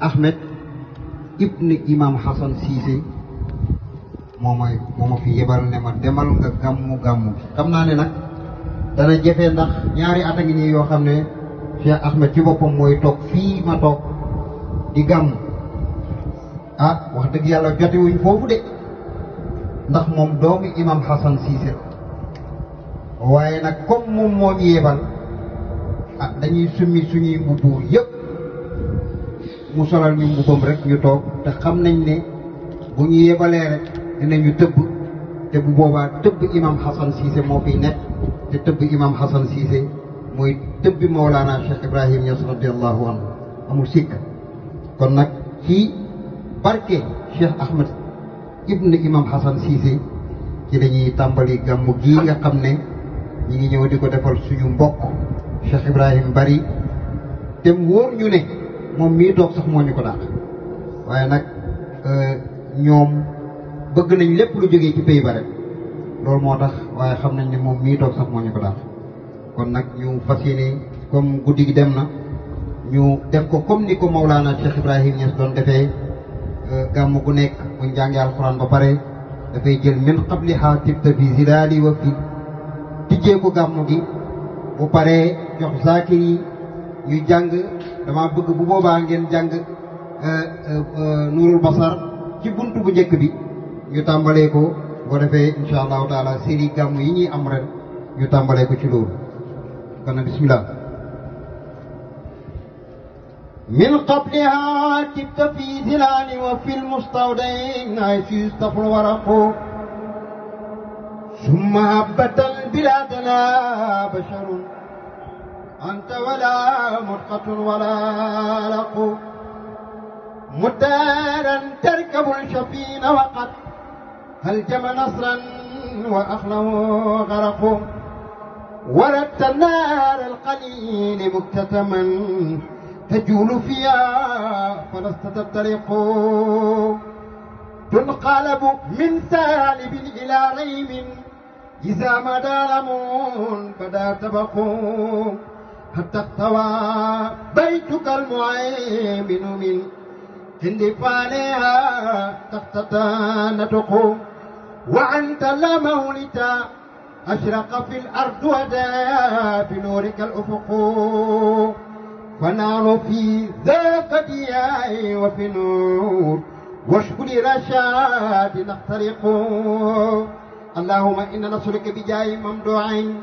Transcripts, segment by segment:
Ahmed ibn Imam Hassan Cissé moo ma fi yebal ne ma demal nga gàmmu xam naa ne nag dana jafe ndax ñaari at a ngi nii yoo xam ne Cheikh Ahmed ci boppam mooy toog fii ma toog di gàmmu wax dëgg yàlla jotewuñ foofu de ndax moom doomu Imam Hassan Cissé waaye nag comme moom moo ñu yebal dañuy summi suñuy mbubb yëpp mu solal ñu mbubbam rek ñu toog te xam nañ ne bu ñu yebalee rek dinañu tëbb te bu boobaa tëbb Imam Hassan Cissé moo fiy nekk te tëbb Imam Hassan Cissé mooy tëbbi Mawlana Cheikh Ibrahim Niass radiyallahu anhu amul sikk kon nag ci barke Cheikh Ahmed ibn Imam Hassan Cissé ci lañuy tàmbali gàmmu gii nga xam ne ñi ngi ñëw di ko defal suñu mbokk Cheikh Ibrahim Bari te mu wóor ñu ne moom mii toog sax moo ñu ko daax waaye nag ñoom bëgg nañ lépp lu jógee ci pays ba rek loolu moo tax waaye xam nañ ne moom mii toog sax moo ñu ko daax kon nag ñu fas yéene comme guddi gi dem na ñu def ko comme ni ko Mawlana Cheikh Ibrahim Niass doon defee gàmm gu nekk buñ jàngee alxuraan ba pare dafay jël min qabliha tibta fi zilaali wa fi tijjee ko gàmm gi bu paree jox zakir yi ñu jàng dama bëgg bu boobaa ngeen jàng Nuurul Basar ci buntu bu njëkk bi ñu tàmbalee ko boo defee insha allahu taala série gàmm yi ñuy am ren ñu tàmbalee ko ci loolu kon nag bismillah min qabliha tibta fi zilaali wa fi lmustawdain haysu yustafu lwaraqu summa habbatan biladana basharun anta wala mutqatun wala laqu مدارا تركب الشفين وقد هلجم نصرا وأخله غرق وردت النار القليل مكتتما تجول فيها فلست تفترق تنقلب من سالب إلى ريم إذا ما دالمون فدا تبقوا حتى اختوى بيتك المعيمن من اندفالها تختتانتق وأنت لا مولتا أشرق في الأرض ودا في نورك الأفق فنحن في ذاك دياء وفي نور واشكر رشاد نخترق اللهم إنا نسألك بجاه ممدوعين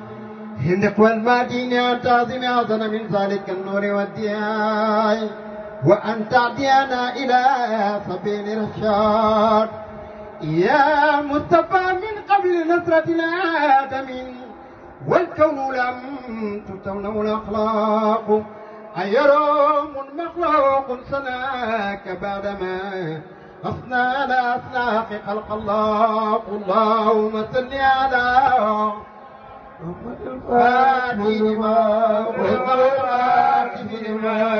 هندق والمادين أن تعظم أعظم من ذلك النور والدياء وأن تعدينا إلى سبيل الرشاد يا مصطفى من قبل نصرة الآدم والكون لم تتونه الأخلاق أيروم مخلوق سناك بعدما أثنى على أخلاق خلق الله اللهم صل على محمد الفاتح لما